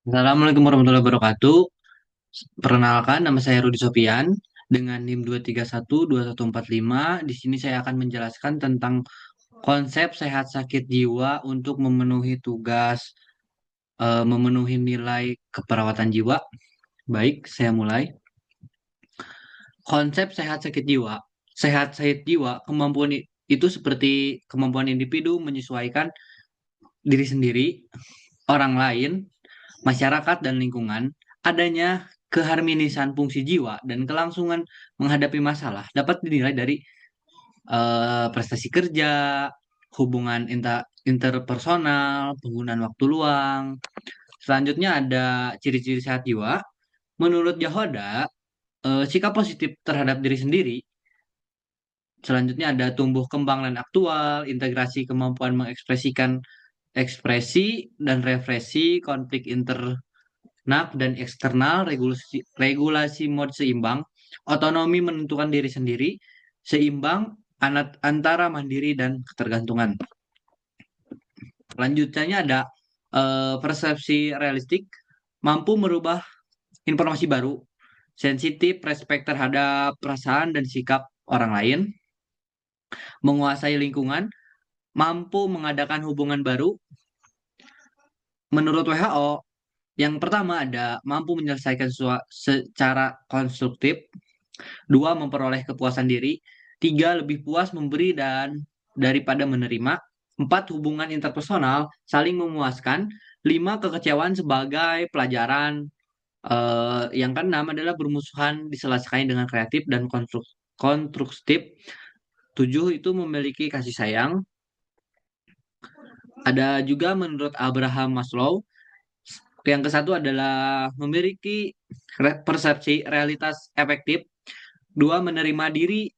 Assalamualaikum warahmatullahi wabarakatuh. Perkenalkan, nama saya Rudi Sofian dengan NIM 2312145. Di sini saya akan menjelaskan tentang konsep sehat sakit jiwa untuk memenuhi tugas, memenuhi nilai keperawatan jiwa. Baik, saya mulai. Konsep sehat sakit jiwa. Sehat sakit jiwa, itu seperti kemampuan individu menyesuaikan diri sendiri, orang lain, masyarakat dan lingkungan, adanya keharmonisan fungsi jiwa dan kelangsungan menghadapi masalah dapat dinilai dari prestasi kerja, hubungan interpersonal, penggunaan waktu luang. Selanjutnya ada ciri-ciri sehat jiwa. Menurut Jahoda, sikap positif terhadap diri sendiri. Selanjutnya ada tumbuh kembang dan aktual, integrasi kemampuan mengekspresikan ekspresi dan refleksi, konflik internal dan eksternal, regulasi mode seimbang, otonomi menentukan diri sendiri, seimbang antara mandiri dan ketergantungan. Lanjutannya ada persepsi realistik, mampu merubah informasi baru, sensitif, respek terhadap perasaan dan sikap orang lain, menguasai lingkungan, mampu mengadakan hubungan baru. Menurut WHO, yang pertama ada mampu menyelesaikan secara konstruktif, dua memperoleh kepuasan diri, tiga lebih puas memberi dan daripada menerima, empat hubungan interpersonal saling memuaskan, lima kekecewaan sebagai pelajaran, yang keenam adalah bermusuhan diselesaikan dengan kreatif dan konstruktif, tujuh itu memiliki kasih sayang. Ada juga menurut Abraham Maslow, yang ke satu adalah memiliki persepsi realitas efektif. Dua, menerima dari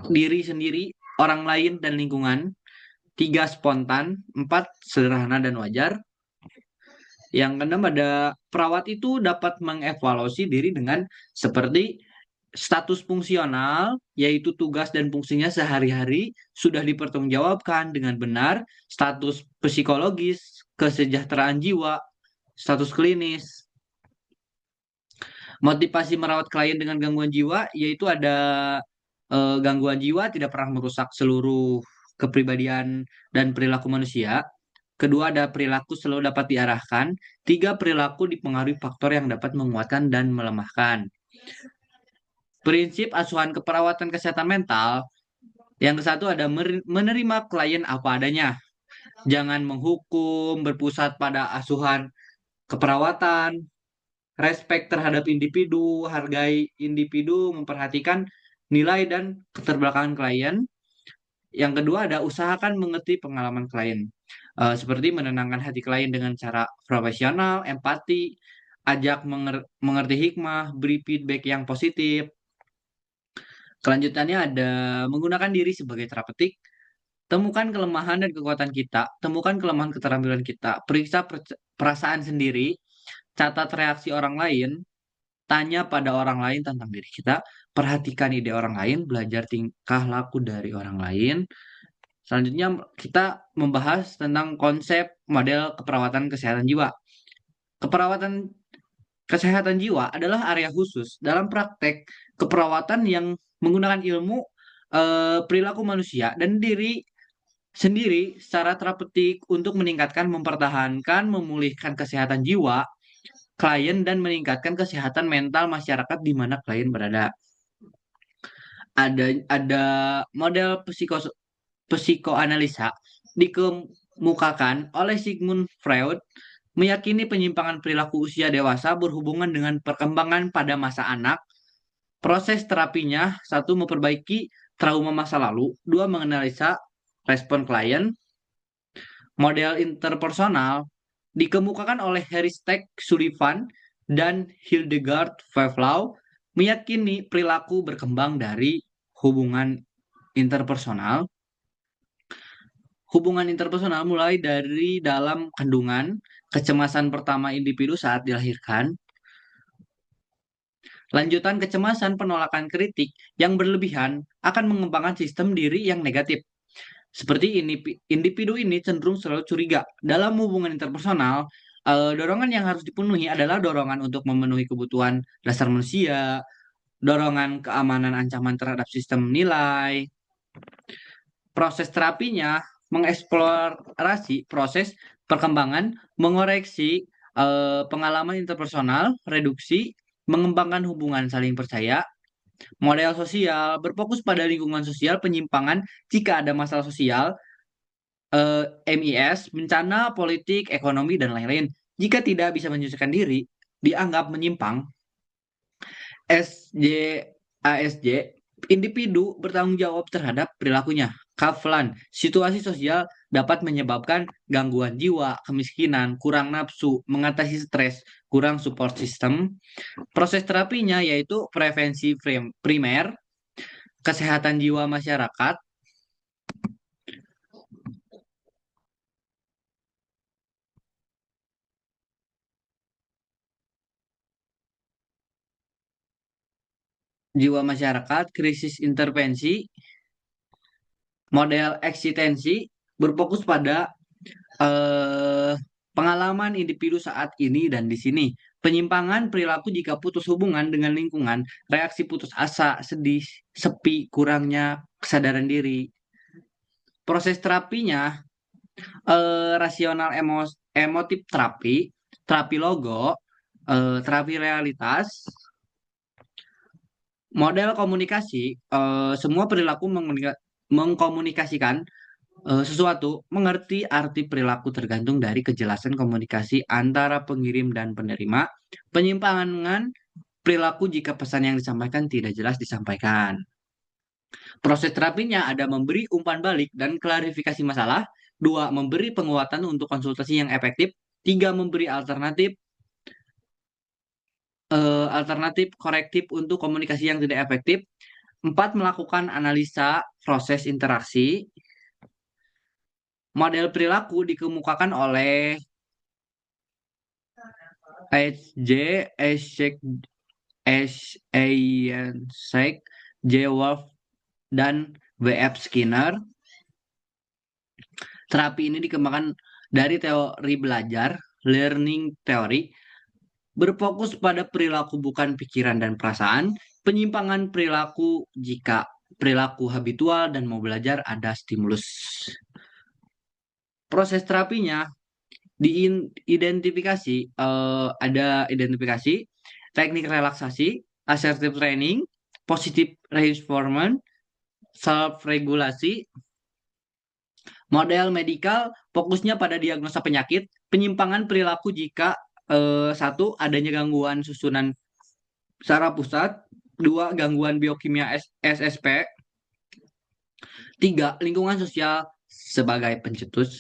diri sendiri, orang lain, dan lingkungan. Tiga, spontan. Empat, sederhana dan wajar. Yang keenam ada perawat itu dapat mengevaluasi diri dengan seperti status fungsional, yaitu tugas dan fungsinya sehari-hari sudah dipertanggungjawabkan dengan benar, status psikologis, kesejahteraan jiwa, status klinis. Motivasi merawat klien dengan gangguan jiwa, yaitu ada gangguan jiwa tidak pernah merusak seluruh kepribadian dan perilaku manusia. Kedua, ada perilaku selalu dapat diarahkan. Tiga, perilaku dipengaruhi faktor yang dapat menguatkan dan melemahkan. Prinsip asuhan keperawatan kesehatan mental. Yang ke satu ada menerima klien apa adanya. Jangan menghukum, berpusat pada asuhan keperawatan, respek terhadap individu, hargai individu, memperhatikan nilai dan keterbelakangan klien. Yang kedua ada usahakan mengerti pengalaman klien. Seperti menenangkan hati klien dengan cara profesional, empati, ajak mengerti hikmah, beri feedback yang positif. Kelanjutannya ada menggunakan diri sebagai terapeutik, temukan kelemahan dan kekuatan kita, temukan kelemahan keterampilan kita, periksa perasaan sendiri, catat reaksi orang lain, tanya pada orang lain tentang diri kita, perhatikan ide orang lain, belajar tingkah laku dari orang lain. Selanjutnya kita membahas tentang konsep model keperawatan kesehatan jiwa. Keperawatan kesehatan jiwa adalah area khusus dalam praktek keperawatan yang menggunakan ilmu, perilaku manusia dan diri sendiri secara terapeutik untuk meningkatkan, mempertahankan, memulihkan kesehatan jiwa klien dan meningkatkan kesehatan mental masyarakat di mana klien berada. Ada model psikoanalisa dikemukakan oleh Sigmund Freud, meyakini penyimpangan perilaku usia dewasa berhubungan dengan perkembangan pada masa anak. Proses terapinya, satu, memperbaiki trauma masa lalu, dua, menganalisa respon klien. Model interpersonal dikemukakan oleh Harry Stack Sullivan dan Hildegard Pavlov, meyakini perilaku berkembang dari hubungan interpersonal. Hubungan interpersonal mulai dari dalam kandungan, kecemasan pertama individu saat dilahirkan, lanjutan kecemasan penolakan kritik yang berlebihan akan mengembangkan sistem diri yang negatif. Seperti ini, individu ini cenderung selalu curiga. Dalam hubungan interpersonal, Dorongan yang harus dipenuhi adalah dorongan untuk memenuhi kebutuhan dasar manusia, dorongan keamanan ancaman terhadap sistem nilai. Proses terapinya mengeksplorasi proses perkembangan, mengoreksi pengalaman interpersonal, reduksi, mengembangkan hubungan saling percaya, model sosial, berfokus pada lingkungan sosial, penyimpangan jika ada masalah sosial, MIS, bencana, politik, ekonomi, dan lain-lain. Jika tidak bisa menyelesaikan diri, dianggap menyimpang. SJ, ASJ, individu bertanggung jawab terhadap perilakunya. Kaflan, situasi sosial dapat menyebabkan gangguan jiwa, kemiskinan, kurang nafsu, mengatasi stres, kurang support system. Proses terapinya yaitu prevensi primer, kesehatan jiwa masyarakat, krisis intervensi, model eksistensi, berfokus pada eh, pengalaman individu saat ini dan di sini. Penyimpangan perilaku jika putus hubungan dengan lingkungan, reaksi putus asa, sedih, sepi, kurangnya kesadaran diri. Proses terapinya rasional emotif terapi, terapi logo, terapi realitas, model komunikasi, semua perilaku mengkomunikasikan sesuatu, mengerti arti perilaku tergantung dari kejelasan komunikasi antara pengirim dan penerima, penyimpangan perilaku jika pesan yang disampaikan tidak jelas disampaikan. Proses terapinya ada memberi umpan balik dan klarifikasi masalah, dua, memberi penguatan untuk konsultasi yang efektif, tiga, memberi alternatif korektif untuk komunikasi yang tidak efektif, empat, melakukan analisa proses interaksi. Model perilaku dikemukakan oleh H.J. Eshek, Eshek, J. Wolf, dan W.F. Skinner. Terapi ini dikembangkan dari teori belajar, learning theory, berfokus pada perilaku bukan pikiran dan perasaan, penyimpangan perilaku jika perilaku habitual dan mau belajar ada stimulus. Proses terapinya diidentifikasi, ada identifikasi, teknik relaksasi, assertive training, positive reinforcement, self-regulasi, model medikal fokusnya pada diagnosa penyakit, penyimpangan perilaku jika satu, adanya gangguan susunan saraf pusat, dua, gangguan biokimia SSP, tiga, lingkungan sosial sebagai pencetus.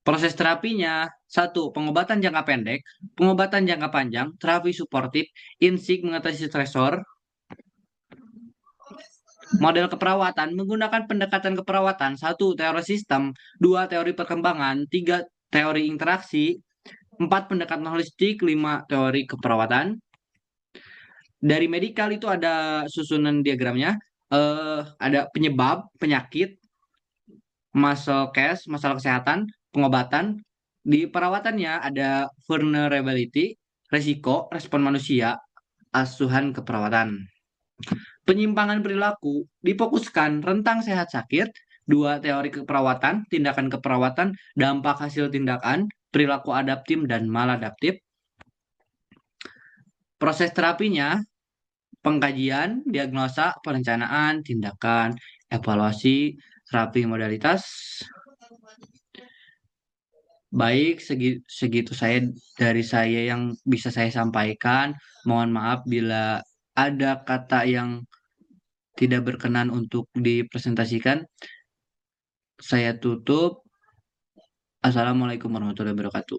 Proses terapinya, satu, pengobatan jangka pendek, pengobatan jangka panjang, terapi suportif, insik mengatasi stresor, model keperawatan, menggunakan pendekatan keperawatan, satu, teori sistem, dua, teori perkembangan, tiga, teori interaksi, empat, pendekatan holistik, lima, teori keperawatan. Dari medikal itu ada susunan diagramnya, ada penyebab, penyakit, muscle case, masalah kesehatan, pengobatan. Di perawatannya ada vulnerability, resiko, respon manusia, asuhan keperawatan. Penyimpangan perilaku difokuskan rentang sehat sakit, dua, teori keperawatan, tindakan keperawatan, dampak hasil tindakan, perilaku adaptif dan maladaptif. Proses terapinya, pengkajian, diagnosa, perencanaan, tindakan, evaluasi, terapi modalitas. Baik, segitu dari saya yang bisa saya sampaikan. Mohon maaf bila ada kata yang tidak berkenan untuk dipresentasikan. Saya tutup. Assalamualaikum warahmatullahi wabarakatuh.